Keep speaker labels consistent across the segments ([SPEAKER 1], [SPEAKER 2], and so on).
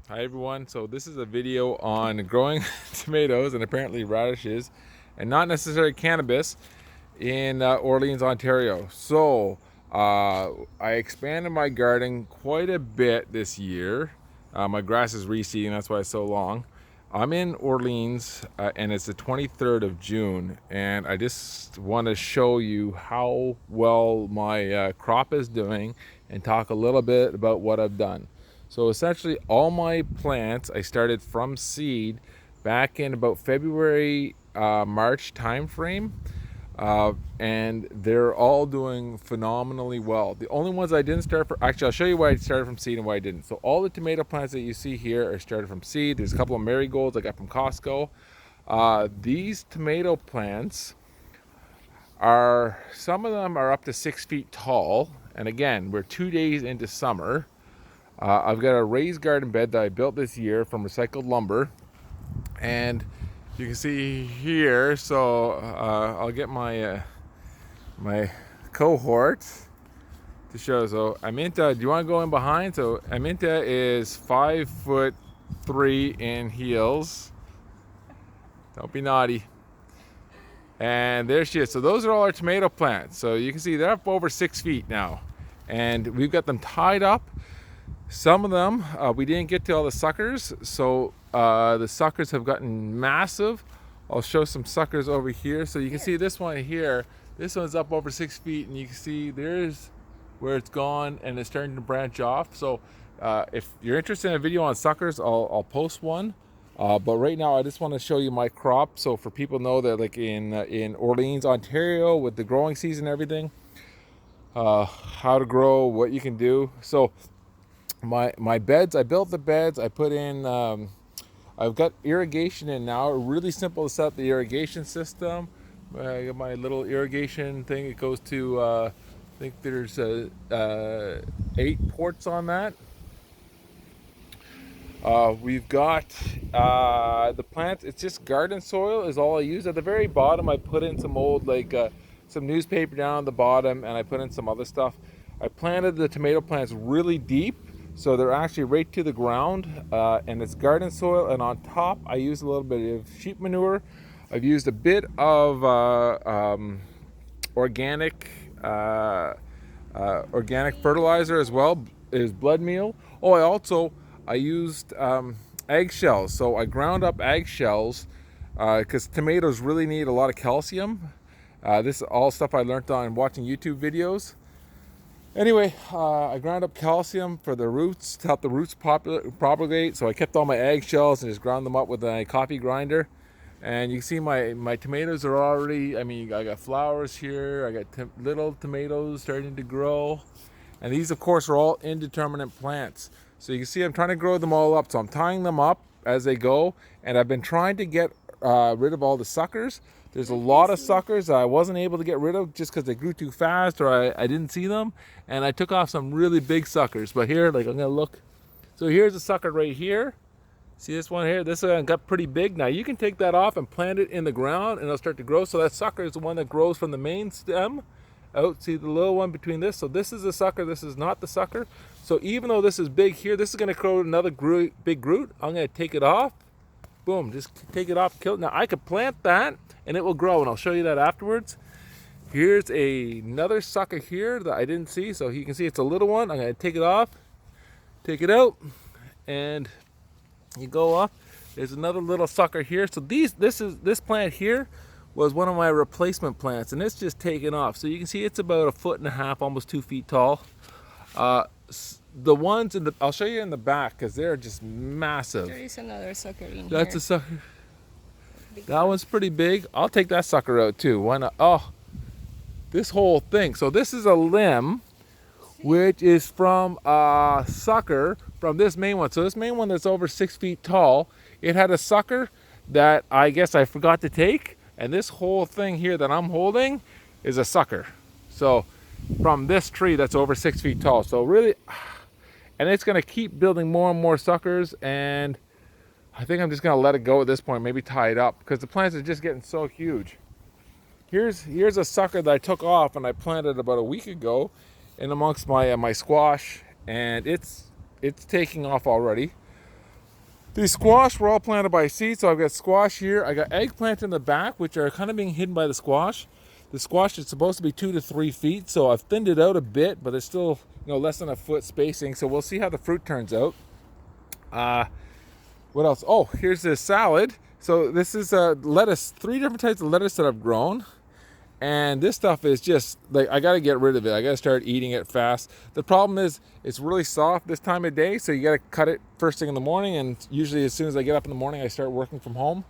[SPEAKER 1] Hi everyone, so this is a video on growing tomatoes and apparently radishes and not necessarily cannabis in Orleans, Ontario. So I expanded my garden quite a bit this year. My grass is reseeding, that's why it's so long. I'm in Orleans and it's the 23rd of June, and I just want to show you how well my crop is doing and talk a little bit about what I've done. So essentially all my plants I started from seed back in about February, March time frame. And they're all doing phenomenally well. The only ones I didn't start for, actually I'll show you why I started from seed and why I didn't. So all the tomato plants that you see here are started from seed. There's a couple of marigolds I got from Costco. These tomato plants are, some of them are up to 6 feet tall. And again, we're 2 days into summer. I've got a raised garden bed that I built this year from recycled lumber, and you can see here. So I'll get my my cohort to show. So Aminta, do you want to go in behind? So Aminta is 5'3" in heels. Don't be naughty. And there she is. So those are all our tomato plants. So you can see they're up over 6 feet now, and we've got them tied up. Some of them, we didn't get to all the suckers, so the suckers have gotten massive. I'll show some suckers over here. So you can see this one here. This one's up over 6 feet, and you can see there's where it's gone, and it's starting to branch off. So if you're interested in a video on suckers, I'll post one. But right now, I just want to show you my crop, so for people know that, like in Orleans, Ontario, with the growing season and everything, how to grow, what you can do. So my beds, I built the beds, I put in, I've got irrigation in now. Really simple to set up the irrigation system. I got my little irrigation thing. It goes to, I think there's 8 ports on that. We've got the plants. It's just garden soil is all I use. At the very bottom, I put in some old, like some newspaper down at the bottom, and I put in some other stuff. I planted the tomato plants really deep, so they're actually right to the ground, and it's garden soil. And on top, I use a little bit of sheep manure. I've used a bit of organic organic fertilizer as well. Is blood meal. Oh, I used eggshells. So I ground up eggshells because tomatoes really need a lot of calcium. This is all stuff I learned on watching YouTube videos. Anyway, I ground up calcium for the roots to help the roots propagate. So I kept all my eggshells and just ground them up with a coffee grinder. And you can see my tomatoes are already, I mean, I got flowers here. I got little tomatoes starting to grow. And these, of course, are all indeterminate plants. So you can see I'm trying to grow them all up. So I'm tying them up as they go. And I've been trying to get rid of all the suckers. There's a lot of suckers I wasn't able to get rid of just because they grew too fast, or I didn't see them. And I took off some really big suckers. But here, like, I'm going to look. So here's a sucker right here. See this one here? This one got pretty big. Now you can take that off and plant it in the ground, and it'll start to grow. So that sucker is the one that grows from the main stem out. See the little one between this? So this is the sucker. This is not the sucker. So even though this is big here, this is going to grow another big root. I'm going to take it off. Boom, just take it off, kill it. Now I could plant that and it will grow, and I'll show you that afterwards. Here's another sucker here that I didn't see. So you can see it's a little one. I'm going to take it off, take it out, and you go off. There's another little sucker here. So this plant here was one of my replacement plants, and it's just taken off. So you can see it's about 1.5 feet, almost 2 feet tall. The ones in the, I'll show you in the back because they're just massive.
[SPEAKER 2] There is another sucker in
[SPEAKER 1] That's
[SPEAKER 2] here.
[SPEAKER 1] a sucker.
[SPEAKER 2] Big
[SPEAKER 1] That
[SPEAKER 2] one.
[SPEAKER 1] one's pretty big. I'll take that sucker out too. Why not? Oh, this whole thing. So this is a limb, which is from a sucker from this main one. So this main one that's over 6 feet tall, it had a sucker that I guess I forgot to take. And this whole thing here that I'm holding is a sucker. So from this tree that's over 6 feet tall. So really, and it's going to keep building more and more suckers, and I think I'm just going to let it go at this point, maybe tie it up, because the plants are just getting so huge. Here's a sucker that I took off and I planted about a week ago in amongst my my squash, and it's taking off already. These squash were all planted by seed, so I've got squash here. I got eggplant in the back, which are kind of being hidden by the squash. The squash is supposed to be 2 to 3 feet, so I've thinned it out a bit, but it's still, less than a foot spacing. So we'll see how the fruit turns out. What else? Oh, here's this salad. So this is lettuce, 3 different types of lettuce that I've grown. And this stuff is just like, I got to get rid of it. I got to start eating it fast. The problem is it's really soft this time of day, so you got to cut it first thing in the morning. And usually as soon as I get up in the morning, I start working from home.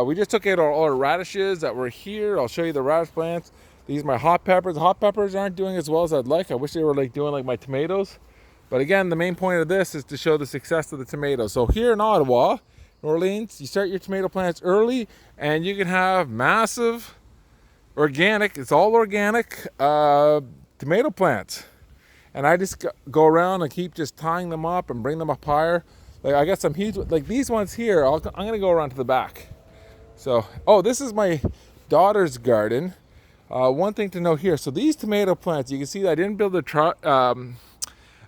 [SPEAKER 1] We just took out all our radishes that were here. I'll show you the radish plants. These are my hot peppers. The hot peppers aren't doing as well as I'd like. I wish they were doing like my tomatoes. But again, the main point of this is to show the success of the tomatoes. So here in Ottawa, New Orleans, you start your tomato plants early and you can have massive organic, it's all organic tomato plants. And I just go around and keep just tying them up and bring them up higher. Like I got some huge, like these ones here, I'm gonna go around to the back. So, oh, this is my daughter's garden. One thing to know here, so these tomato plants, you can see that I didn't build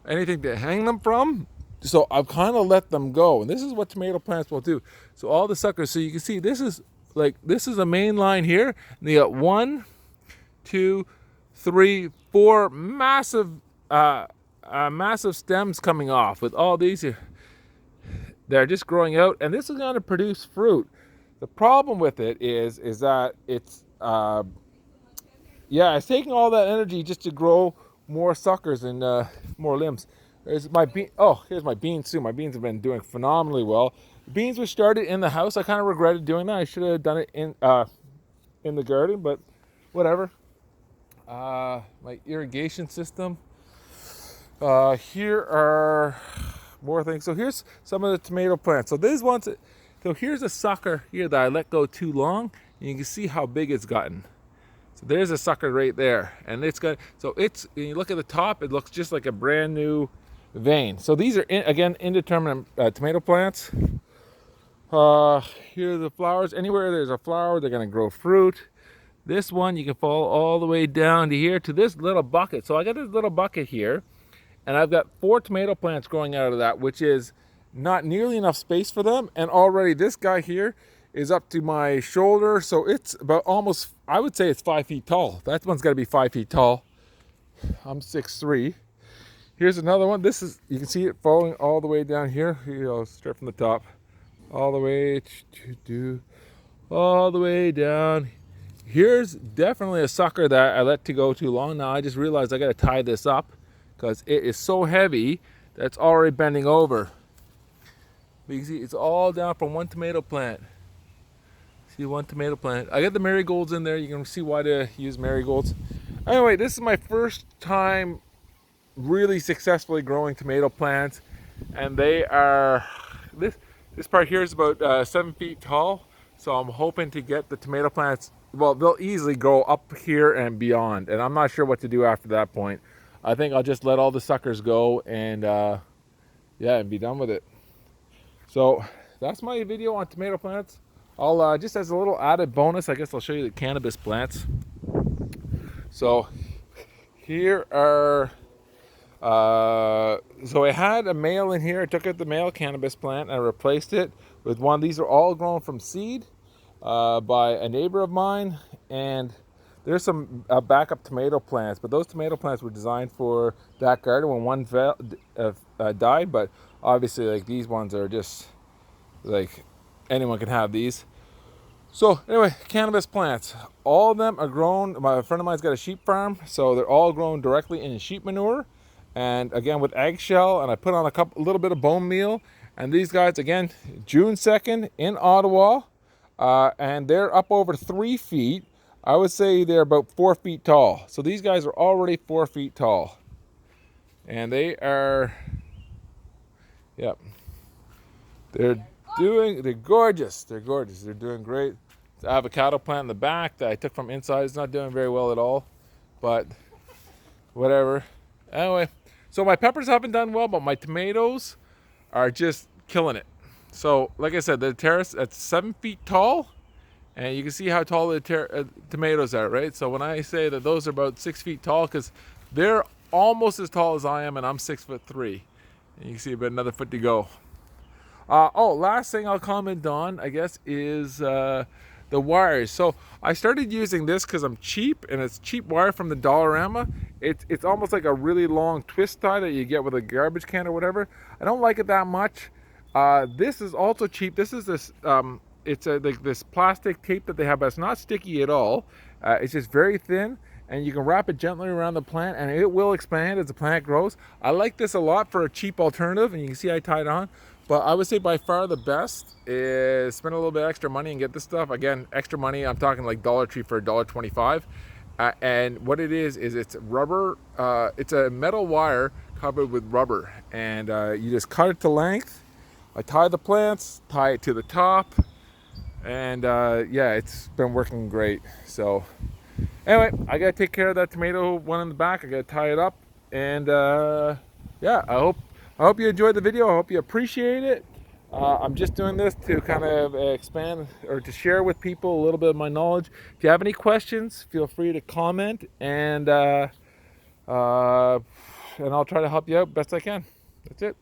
[SPEAKER 1] anything to hang them from. So I've kind of let them go. And this is what tomato plants will do. So all the suckers, so you can see this is a main line here. And you got 1, 2, 3, 4 massive stems coming off with all these here. They're just growing out, and this is going to produce fruit. The problem with it is that it's it's taking all that energy just to grow more suckers and more limbs. Here's my beans too. My beans have been doing phenomenally well. The beans were started in the house. I kind of regretted doing that. I should have done it in the garden, but whatever. My irrigation system. Here are more things. So here's some of the tomato plants. So these ones. So here's a sucker here that I let go too long, and you can see how big it's gotten. So there's a sucker right there, and it's got. So it's. When you look at the top, it looks just like a brand new vein. So these are again indeterminate tomato plants. Here are the flowers. Anywhere there's a flower, they're going to grow fruit. This one you can follow all the way down to here to this little bucket. So I got this little bucket here, and I've got 4 tomato plants growing out of that, which is not nearly enough space for them. And already this guy here is up to my shoulder, so it's about almost, I would say it's 5 feet tall. That one's got to be 5 feet tall. I'm 6'3". Here's another one. This is, you can see it falling all the way down here. Here, I'll start from the top, all the way all the way down. Here's definitely a sucker that I let to go too long. Now I just realized I got to tie this up because it is so heavy that it's already bending over. But you can see it's all down from one tomato plant. See, one tomato plant. I got the marigolds in there. You can see why to use marigolds. Anyway, this is my first time really successfully growing tomato plants, and they are this part here is about 7 feet tall. So I'm hoping to get the tomato plants. Well, they'll easily go up here and beyond, and I'm not sure what to do after that point. I think I'll just let all the suckers go and and be done with it. So that's my video on tomato plants. I'll just as a little added bonus, I guess I'll show you the cannabis plants. So here are so I had a male in here. I took out the male cannabis plant and I replaced it with one. These are all grown from seed by a neighbor of mine, and there's some backup tomato plants, but those tomato plants were designed for that garden when one died. But obviously, like, these ones are just like anyone can have these. So anyway, cannabis plants, all of them are grown. My friend of mine's got a sheep farm, so they're all grown directly in sheep manure, and again with eggshell, and I put on a little bit of bone meal. And these guys, again, June 2nd in Ottawa, and they're up over 3 feet. I would say they're about 4 feet tall. So these guys are already 4 feet tall, and they are, yep, they're gorgeous. They're gorgeous. They're doing great. The avocado plant in the back that I took from inside is not doing very well at all, but whatever. Anyway, so my peppers haven't done well, but my tomatoes are just killing it. So like I said, the terrace at 7 feet tall, and you can see how tall the tomatoes are, right? So when I say that those are about 6 feet tall, because they're almost as tall as I am, and I'm 6'3", and you can see about another foot to go. Last thing I'll comment on, I guess, is the wires. So I started using this because I'm cheap, and it's cheap wire from the Dollarama. It's almost like a really long twist tie that you get with a garbage can or whatever. I don't like it that much. This is also cheap. This is this. It's like this plastic tape that they have, but it's not sticky at all. It's just very thin, and you can wrap it gently around the plant, and it will expand as the plant grows. I like this a lot for a cheap alternative, and you can see I tied on. But I would say by far the best is spend a little bit extra money and get this stuff. Again, extra money, I'm talking like Dollar Tree for $1.25. And what it is it's rubber. It's a metal wire covered with rubber. And you just cut it to length. I tie the plants, tie it to the top. And yeah, it's been working great. So anyway, I gotta take care of that tomato one in the back. I gotta tie it up. And yeah, I hope you enjoyed the video. I hope you appreciate it. I'm just doing this to kind of expand or to share with people a little bit of my knowledge. If you have any questions, feel free to comment, and I'll try to help you out best I can. That's it.